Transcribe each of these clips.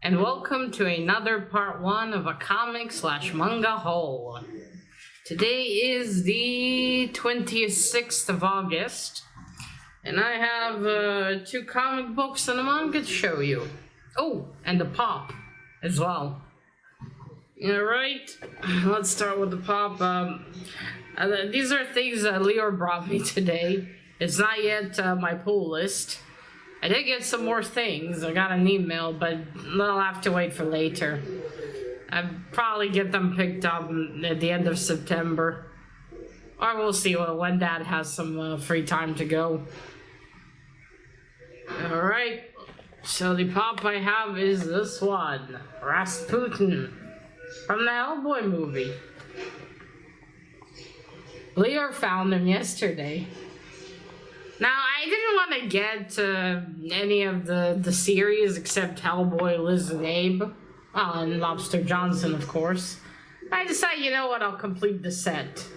and welcome to another part 1 of a comic/manga haul. Today is the 26th of August, and I have 2 comic books and a manga to show you. Oh, and a pop as well. Alright, let's start with the pop. These are things that Leo brought me today. It's not yet my pull list. I did get some more things. I got an email, but I'll have to wait for later. I'll probably get them picked up at the end of September. Or we'll see when Dad has some free time to go. Alright, so the pop I have is this one. Rasputin, from the Hellboy movie. Leo found him yesterday. Now, I didn't want to get any of the series except Hellboy, Liz, and Abe. Well, and Lobster Johnson, of course. I decided, you know what, I'll complete the set.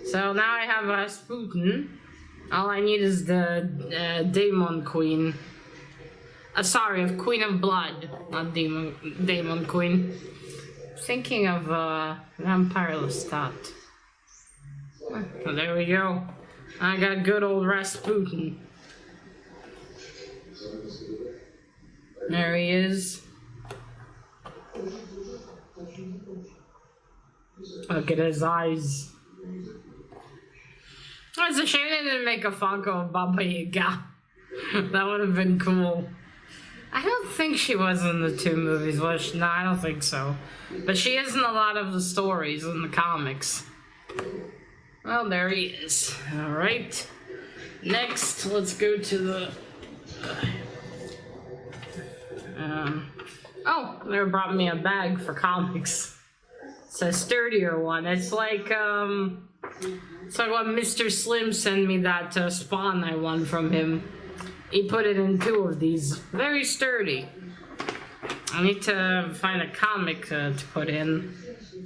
So now I have Rasputin. All I need is the Demon Queen. Sorry, Queen of Blood, not Demon Queen. Thinking of Vampire Lestat. Oh, there we go. I got good old Rasputin. There he is. Look at his eyes. Oh, it's a shame they didn't make a Funko of Baba Yaga. That would have been cool. I don't think she was in the 2 movies, was she? No, I don't think so. But she is in a lot of the stories in the comics. Well, there he is. Alright. Next, let's go to the... oh, they brought me a bag for comics. It's a sturdier one. It's like when Mr. Slim sent me that Spawn I won from him. He put it in 2 of these. Very sturdy. I need to find a comic to put in.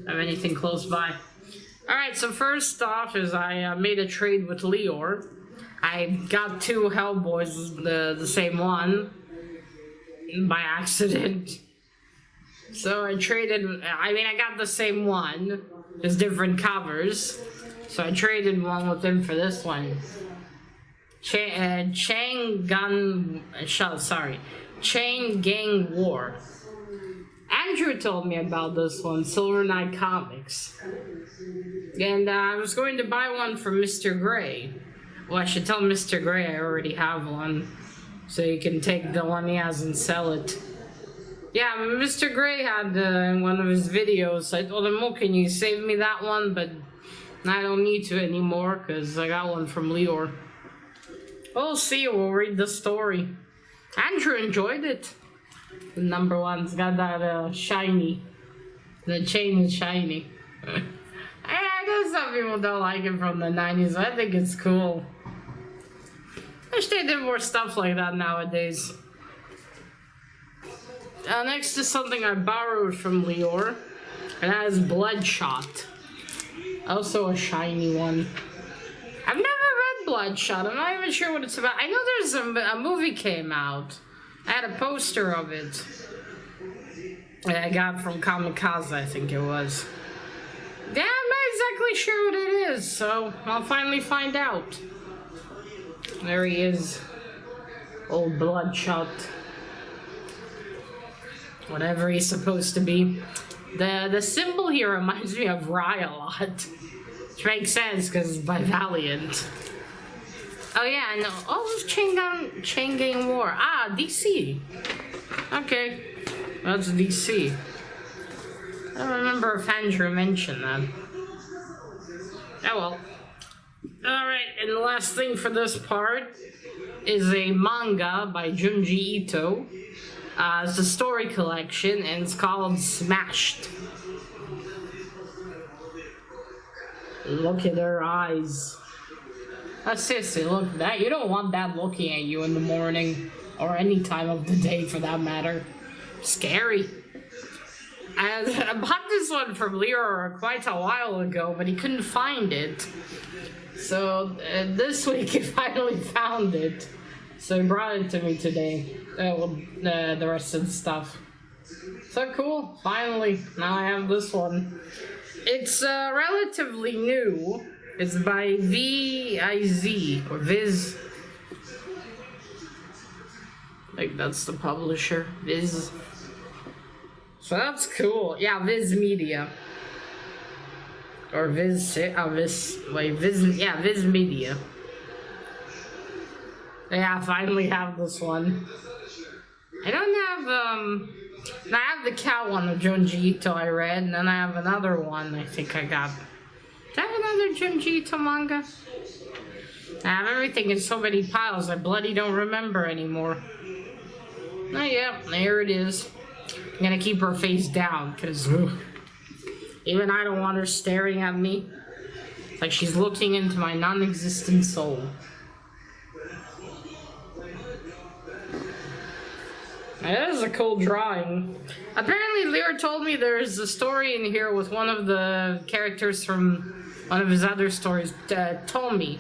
Have anything close by. Alright, so first off is I made a trade with Leor. I got 2 Hellboys, the same one, by accident. So I traded, I got the same one, just different covers. So I traded one with him for this one. Chain Gang War. Andrew told me about this one, Silver Knight Comics. And I was going to buy one from Mr. Gray. Well, I should tell Mr. Gray I already have one, so he can take the one he has and sell it. Yeah, Mr. Gray had in one of his videos, I told him, oh, can you save me that one? But I don't need to anymore, because I got one from Leor. We'll see, we'll read the story. Andrew enjoyed it. The number 1's got that shiny. The chain is shiny. I know some people don't like it from the 90s. I think it's cool. I wish they did more stuff like that nowadays. Next is something I borrowed from Leor. And that is Bloodshot. Also a shiny one. I've never read Bloodshot. I'm not even sure what it's about. I know there's a movie came out. I had a poster of it. That I got from Kamikaze, I think it was. Yeah, I'm not exactly sure what it is, so I'll finally find out. There he is. Old Bloodshot. Whatever he's supposed to be. The symbol here reminds me of Rye a lot. Which makes sense, because it's by Valiant. Oh yeah, I know. Oh, Chain Gang War. Ah, DC. Okay. That's DC. I don't remember if Andrew mentioned that. Oh well. Alright, and the last thing for this part is a manga by Junji Ito. It's a story collection, and it's called Smashed. Look at her eyes. Seriously, look at that. You don't want that looking at you in the morning, or any time of the day for that matter. Scary. I bought this one from Leor quite a while ago, but he couldn't find it. So this week he finally found it. So he brought it to me today. The rest of the stuff. So cool, finally, now I have this one. It's relatively new. It's by Viz, or Viz. Like, that's the publisher, Viz. So that's cool. Yeah, Viz Media. Or Viz Media. Yeah, I finally have this one. I don't have, I have the cow one of Junji Ito I read, and then I have another one I think I got. Do I have another Junji Ito manga? I have everything in so many piles I bloody don't remember anymore. Oh yeah, there it is. I'm gonna keep her face down, because even I don't want her staring at me. Like she's looking into my non-existent soul. That is a cool drawing. Apparently Lear told me there's a story in here with one of the characters from one of his other stories, Tomi.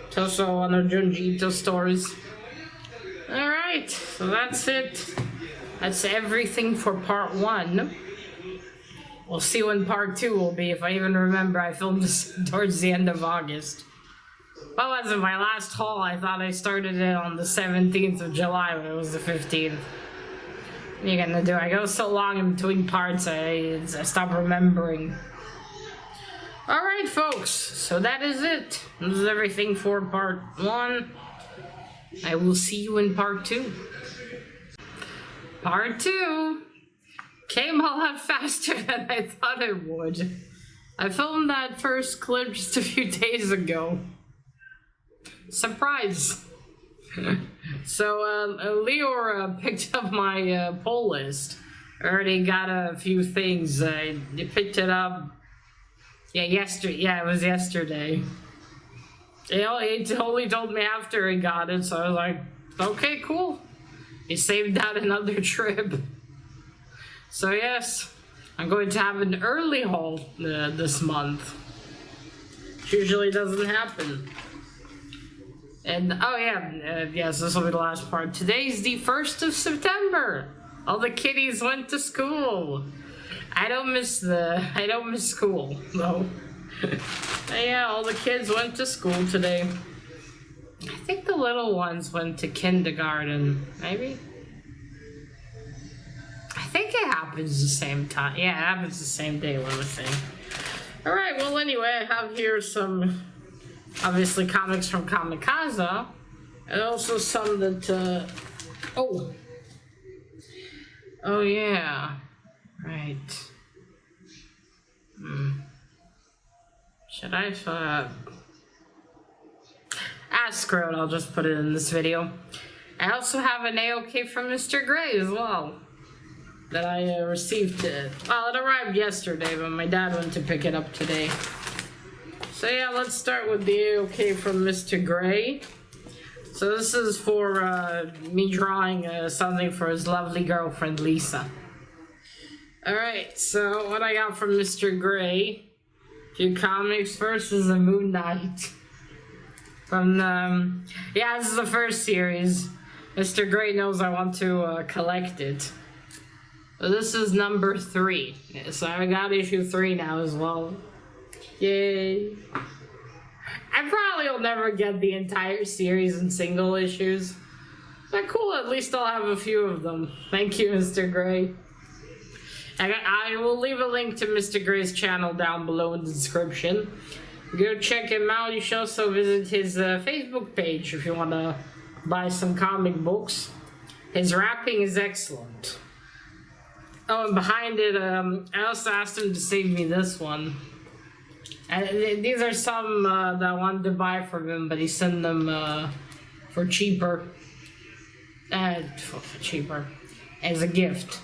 It's also one of Junji Ito stories. Alright, so that's it. That's everything for part 1. We'll see when part 2 will be, if I even remember. I filmed this towards the end of August. What was it, my last haul? I thought I started it on the 17th of July when it was the 15th. What are you gonna do? I go so long in between parts, I stop remembering. Alright folks, so that is it. This is everything for part 1. I will see you in part 2. Part 2 came a lot faster than I thought it would. I filmed that first clip just a few days ago. Surprise! So, Leor picked up my poll list. I already got a few things. I picked it up. Yeah, yesterday. Yeah, it was yesterday. He only told me after he got it, so I was like, okay, cool. He saved out another trip. So yes, I'm going to have an early haul this month. Which usually doesn't happen. And, oh yeah, yes, this will be the last part. Today's the 1st of September. All the kiddies went to school. I don't miss school, though. Yeah, all the kids went to school today. I think the little ones went to kindergarten, maybe? I think it happens the same time. Yeah, it happens the same day, let me see. Alright, well anyway, I have here some, obviously, comics from Kamikaze, and also some that, oh yeah, right. Should I, screw it, I'll just put it in this video. I also have an AOK from Mr. Gray as well, that I received. Well, it arrived yesterday, but my dad went to pick it up today. So yeah, let's start with the AOK from Mr. Gray. So this is for me drawing something for his lovely girlfriend, Lisa. Alright, so what I got from Mr. Gray, few comics. First is a Moon Knight. From yeah, this is the first series. Mr. Gray knows I want to collect it. So this is number 3. So I got issue 3 now as well. Yay. I probably will never get the entire series in single issues. But cool, at least I'll have a few of them. Thank you, Mr. Gray. I will leave a link to Mr. Gray's channel down below in the description. Go check him out. You should also visit his Facebook page if you want to buy some comic books. His rapping is excellent. Oh, and behind it, I also asked him to save me this one. These are some that I wanted to buy from him, but he sent them for cheaper. For cheaper. As a gift.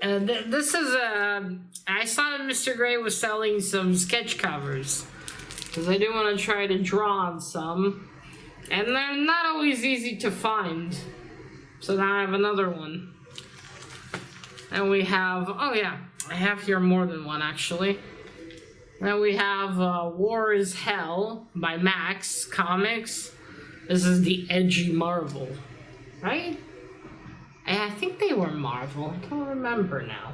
This is I saw that Mr. Gray was selling some sketch covers, because I do want to try to draw on some, and they're not always easy to find. So now I have another one. And we have, oh yeah, I have here more than one actually. Then we have War is Hell by Max Comics. This is the edgy Marvel, right? I think they were Marvel. I don't remember now.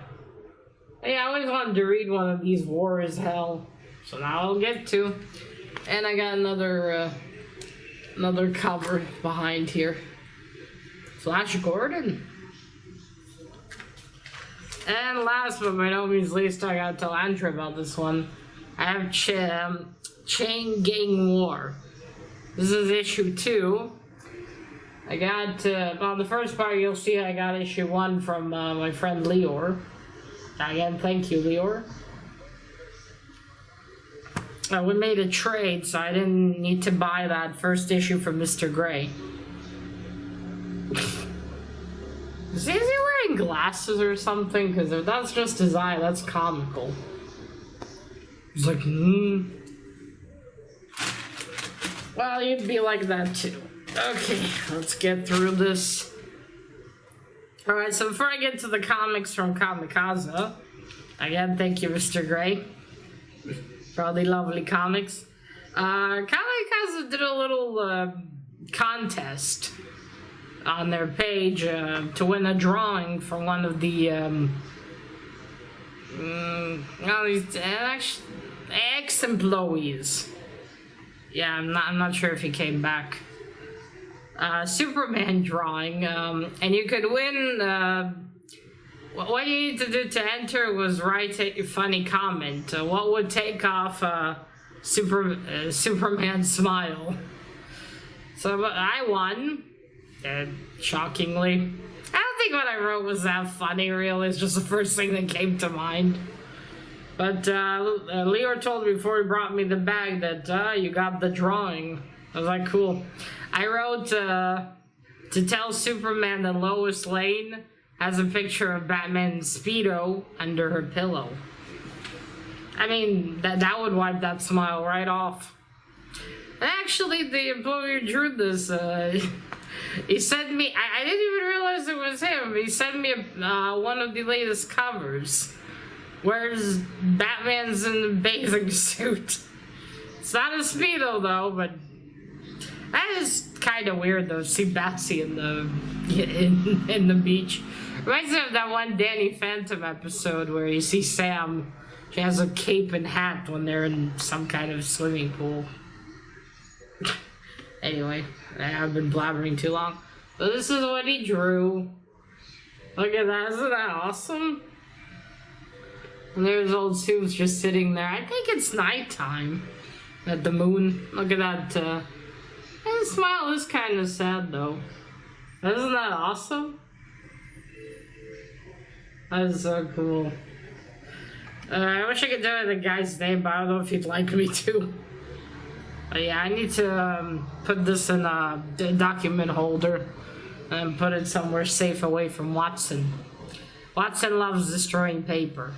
Yeah, I always wanted to read one of these. War is Hell. So now I'll get to. And I got another cover behind here. Flash Gordon. And last but by no means least, I gotta tell Andrew about this one. I have Chain Gang War. This is issue 2. I got, on the first part you'll see I got issue 1 from my friend Leor. Again, thank you, Leor. We made a trade, so I didn't need to buy that first issue from Mr. Gray. Is he wearing glasses or something? Because if that's just his eye, that's comical. He's like, Well, you'd be like that too. Okay, let's get through this. Alright, so before I get to the comics from Kamikaze, again, thank you, Mr. Gray, for all the lovely comics. Kamikaze did a little contest on their page to win a drawing for one of the ex-employees. Yeah, I'm not sure if he came back. Superman drawing, and you could win. What you need to do to enter was write a funny comment. What would take off Superman's smile? So I won. Shockingly. I don't think what I wrote was that funny, really. It's just the first thing that came to mind. But Leor told me before he brought me the bag that you got the drawing. I was like, cool. I wrote to tell Superman that Lois Lane has a picture of Batman's Speedo under her pillow. I mean, that would wipe that smile right off. And actually, the employer who drew this, he sent me, I didn't even realize it was him. He sent me one of the latest covers. Where's Batman's in the bathing suit? It's not a Speedo though, but that is kind of weird though. See Batsy in the beach. Reminds me of that one Danny Phantom episode where you see Sam. She has a cape and hat when they're in some kind of swimming pool. Anyway, I've been blabbering too long. But this is what he drew. Look at that, isn't that awesome? And there's old Sue's just sitting there. I think it's nighttime at the moon. Look at that. And the smile is kind of sad though. Isn't that awesome? That is so cool. I wish I could tell you the guy's name, but I don't know if he'd like me to. But yeah, I need to put this in a document holder and put it somewhere safe away from Watson. Watson loves destroying paper.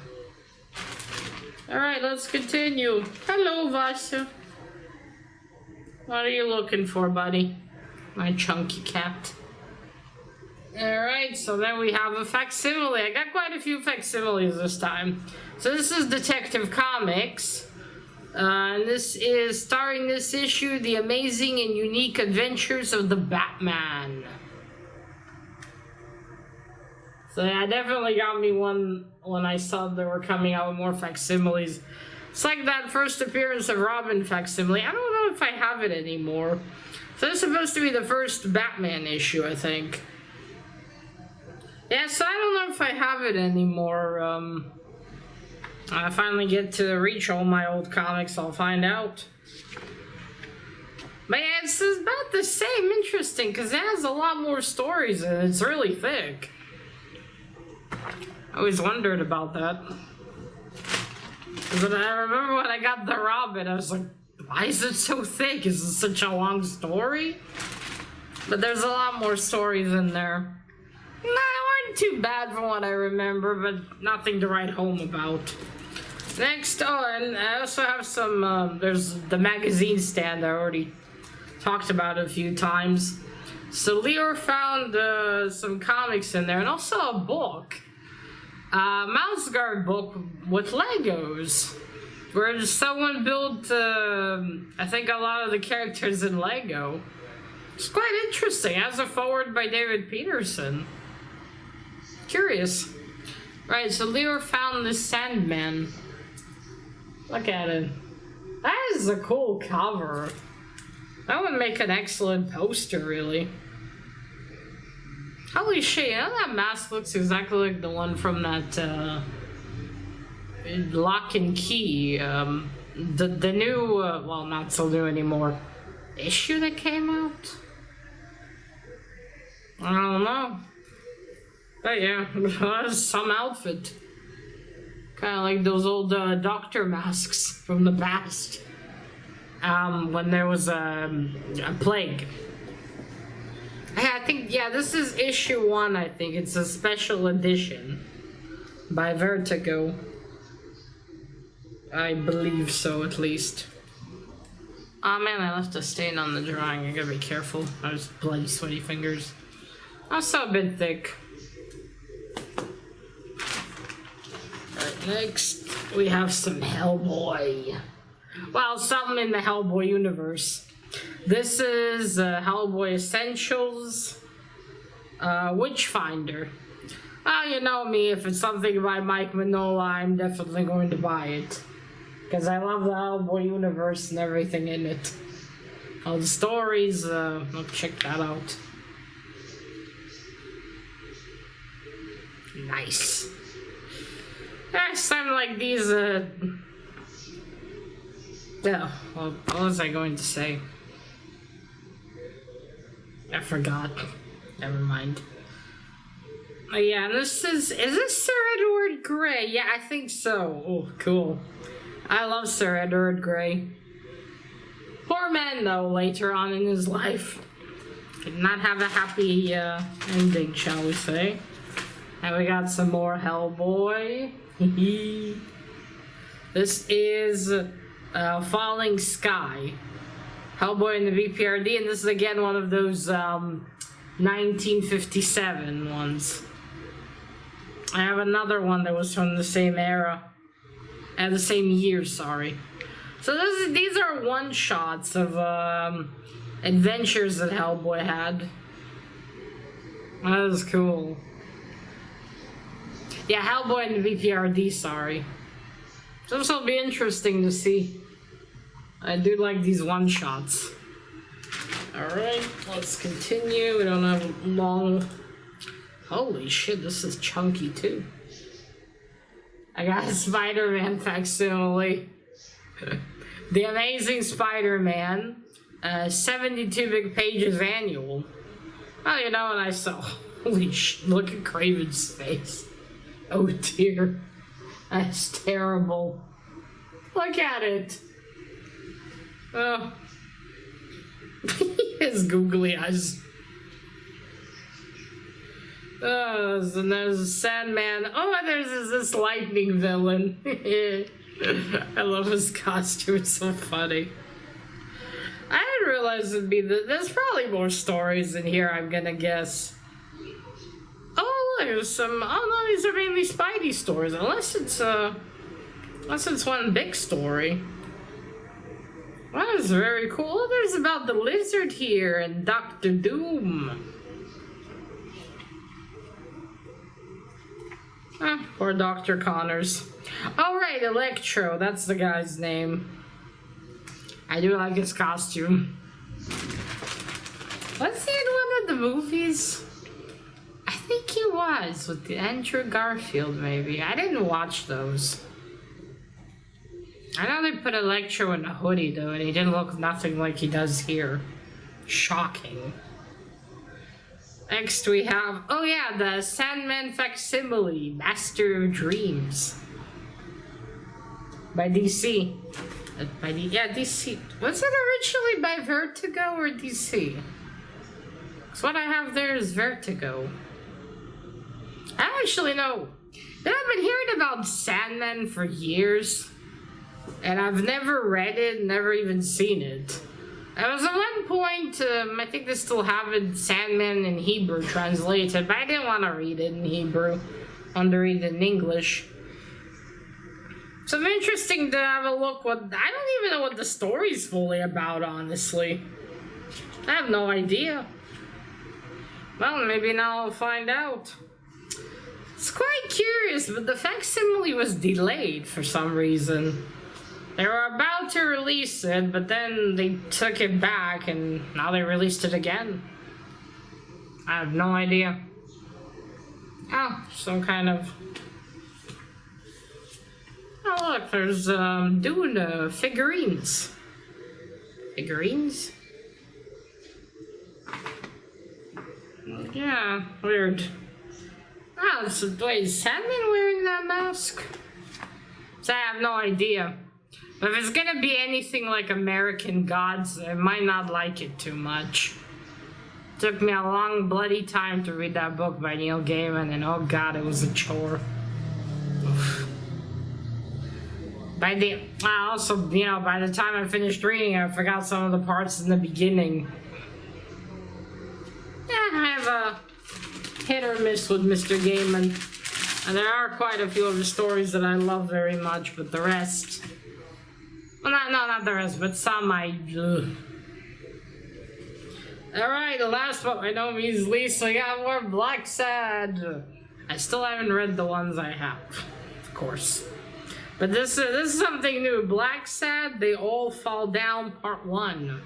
Alright, let's continue. Hello, Vasya. What are you looking for, buddy? My chunky cat. Alright, so then we have a facsimile. I got quite a few facsimiles this time. So this is Detective Comics. And this is, starring this issue, The Amazing and Unique Adventures of the Batman. So yeah, definitely got me one when I saw they were coming out with more facsimiles. It's like that first appearance of Robin facsimile. I don't know if I have it anymore. So this is supposed to be the first Batman issue, I think. Yeah, so I don't know if I have it anymore. I finally get to reach all my old comics, I'll find out. But yeah, it's about the same, interesting, because it has a lot more stories and it's really thick. I always wondered about that. But I remember when I got the Robin, I was like, why is it so thick? Is it such a long story? But there's a lot more stories in there. Nah, they weren't too bad from what I remember, but nothing to write home about. Next, and I also have some, there's the magazine stand I already talked about a few times. So Leor found some comics in there, and also a book. Mouse Guard book with Legos, where someone built, I think, a lot of the characters in Lego. It's quite interesting. It has a forward by David Peterson. curious. Right, so Leo found this Sandman. Look at it. That is a cool cover. That would make an excellent poster, really. Holy shit, you know that mask looks exactly like the one from that, Lock and Key, the new, well, not so new anymore, issue that came out? I don't know. But yeah, that's some outfit. Kind of like those old doctor masks from the past. When there was a plague. I think, yeah, this is issue 1, I think. It's a special edition by Vertigo. I believe so, at least. Oh man, I left a stain on the drawing. I gotta be careful. I was bloody sweaty fingers. Also a bit thick. Alright, next we have some Hellboy. Well, something in the Hellboy universe. This is Hellboy Essentials, Witchfinder. Oh, you know me, if it's something by Mike Mignola, I'm definitely going to buy it. Because I love the Hellboy universe and everything in it. All the stories, I'll check that out. Nice. Next time like these, yeah, well, what was I going to say? I forgot. Never mind. Oh yeah, and is this Sir Edward Grey? Yeah, I think so. Oh, cool. I love Sir Edward Grey. Poor man, though, later on in his life. Did not have a happy ending, shall we say. And we got some more Hellboy. This is Falling Sky. Hellboy in the Vprd, and this is again one of those 1957 ones. I have another one that was from the same era. The same year, sorry. So these are one-shots of adventures that Hellboy had. That was cool. Yeah, Hellboy and the Vprd, sorry. So this will be interesting to see. I do like these one-shots. Alright, let's continue. We don't have long... Holy shit, this is chunky too. I got a Spider-Man facsimile. The Amazing Spider-Man. 72 big pages annual. Oh, you know what I saw? Holy shit, look at Kraven's face. Oh dear. That's terrible. Look at it. Oh. His googly eyes. Oh, and there's a Sandman. Oh, and there's this lightning villain. I love his costume. It's so funny. I didn't realize it'd be there's probably more stories in here, I'm gonna guess. Oh, look, there's some... Oh, no, these are mainly Spidey stories. Unless it's one big story. That is very cool. Oh, there's about the Lizard here and Dr. Doom. Ah, poor Dr. Connors. Oh, right, Electro. That's the guy's name. I do like his costume. Was he in one of the movies? I think he was, with the Andrew Garfield, maybe. I didn't watch those. I know they put Electro in a hoodie, though, and he didn't look nothing like he does here. Shocking. Next we have, oh yeah, the Sandman facsimile, Master of Dreams. By DC. Yeah, DC. Was it originally by Vertigo or DC? Because what I have there is Vertigo. I don't actually know. I've been hearing about Sandman for years. And I've never read it, never even seen it. There was at one point, I think they still have it, Sandman in Hebrew translated, but I didn't want to read it in Hebrew. I wanted to read it in English. So it's interesting to have a look what... I don't even know what the story's fully about, honestly. I have no idea. Well, maybe now I'll find out. It's quite curious, but the facsimile was delayed for some reason. They were about to release it, but then they took it back, and now they released it again. I have no idea. Oh, some kind of... Oh look, there's Dune figurines. Figurines? Yeah, weird. Oh, so wait, is Sandman wearing that mask? So I have no idea. But if it's gonna be anything like American Gods, I might not like it too much. Took me a long bloody time to read that book by Neil Gaiman, and oh god, it was a chore. Oof. By the also, you know, by the time I finished reading, I forgot some of the parts in the beginning. Yeah, I have a hit or miss with Mr. Gaiman. And there are quite a few of the stories that I love very much, but the rest... Well, not the rest, but some I... Alright, the last one by no means least, we got more Black Sad. I still haven't read the ones I have, of course. But this is something new. Black Sad, They All Fall Down, Part 1.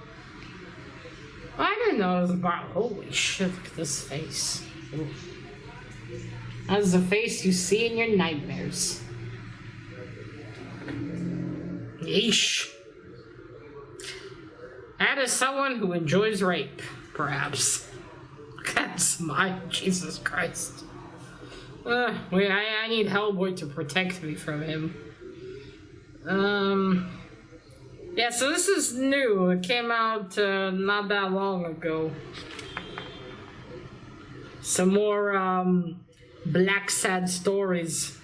I didn't know it was about... Holy shit, look at this face. Ooh. That's the face you see in your nightmares. Yeesh. That is someone who enjoys rape, perhaps. Look at that smile, Jesus Christ. Wait, I need Hellboy to protect me from him. Yeah, so this is new. It came out not that long ago. Some more Black Sad stories.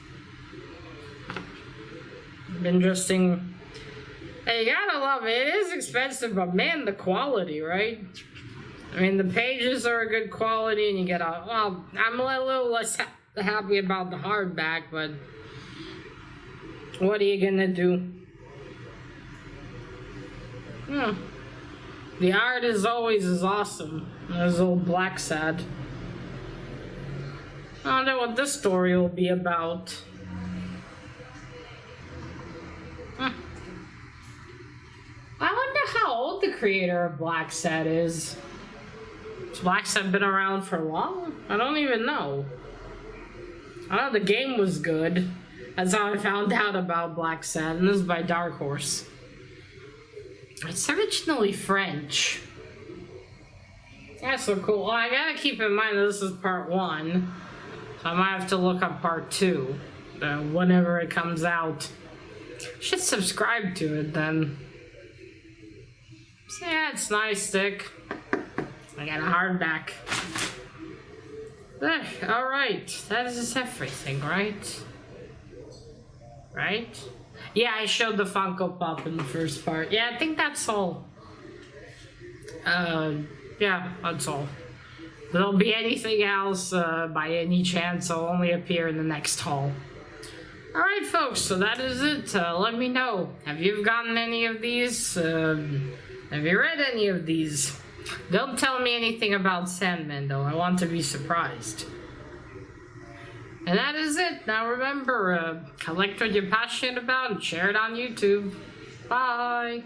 Interesting. Hey, you gotta love it. It is expensive, but man, the quality, right? I mean, the pages are a good quality, and you get a... Well, I'm a little less happy about the hardback, but... What are you gonna do? The art is always as awesome as old Black Sad. I don't know what this story will be about. I wonder how old the creator of Black Sad is. Has Black Sad been around for long? I don't even know. I know the game was good. That's how I found out about Black Sad, and this is by Dark Horse. It's originally French. That's so cool. Well, I gotta keep in mind that this is part 1. So I might have to look up part 2. Whenever it comes out. Should subscribe to it then. So yeah, it's nice, stick. I got a hardback. Alright, that is everything, right? Right? Yeah, I showed the Funko Pop in the first part. Yeah, I think that's all. Yeah, that's all. If there'll be anything else, by any chance, will only appear in the next haul. Alright, folks, so that is it. Let me know. Have you gotten any of these? Have you read any of these? Don't tell me anything about Sandman, though. I want to be surprised. And that is it. Now remember, collect what you're passionate about and share it on YouTube. Bye!